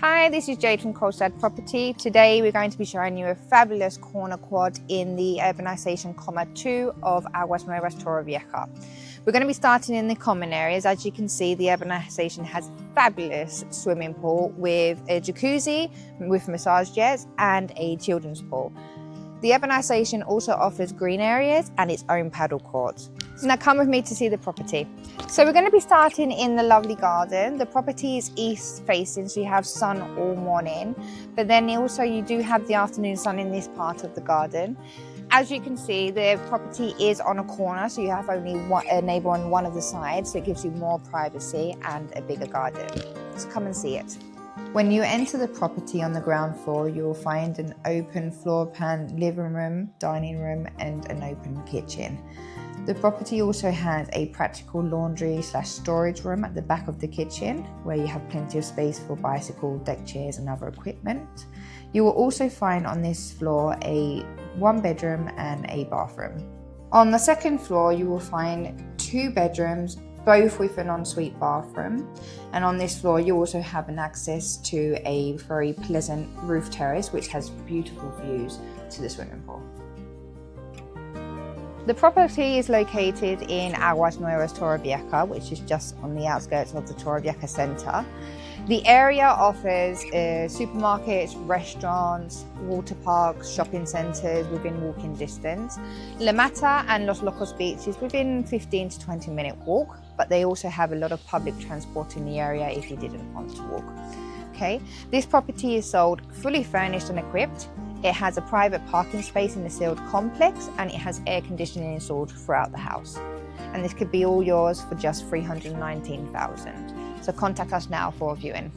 Hi, this is Jade from Colstead Property. Today we're going to be showing you a fabulous corner quad in the urbanisation Koma 2 of Aguas Nuevas Torrevieja. We're going to be starting in the common areas. As you can see, the urbanisation has a fabulous swimming pool with a jacuzzi with massage jets and a children's pool. The urbanisation also offers green areas and its own paddle courts. So now come with me to see the property. So we're going to be starting in the lovely garden. The property is east facing, so you have sun all morning, but then also you do have the afternoon sun in this part of the garden. As you can see, the property is on a corner, so you have only a neighbour on one of the sides, so it gives you more privacy and a bigger garden. So come and see it. When you enter the property on the ground floor, you will find an open floor plan living room, dining room and an open kitchen. The property also has a practical laundry/storage room at the back of the kitchen, where you have plenty of space for bicycle, deck chairs and other equipment. You will also find on this floor a 1-bedroom and a bathroom. On the second floor, you will find 2 bedrooms, both with an ensuite bathroom. And on this floor, you also have an access to a very pleasant roof terrace, which has beautiful views to the swimming pool. The property is located in Aguas Nuevas Torrevieja, which is just on the outskirts of the Torrevieja centre. The area offers supermarkets, restaurants, water parks, shopping centres within walking distance. La Mata and Los Locos Beach is within 15 to 20 minute walk, but they also have a lot of public transport in the area if you didn't want to walk. Okay, this property is sold fully furnished and equipped. It has a private parking space in the sealed complex and it has air conditioning installed throughout the house. And this could be all yours for just $319,000. So contact us now for a viewing.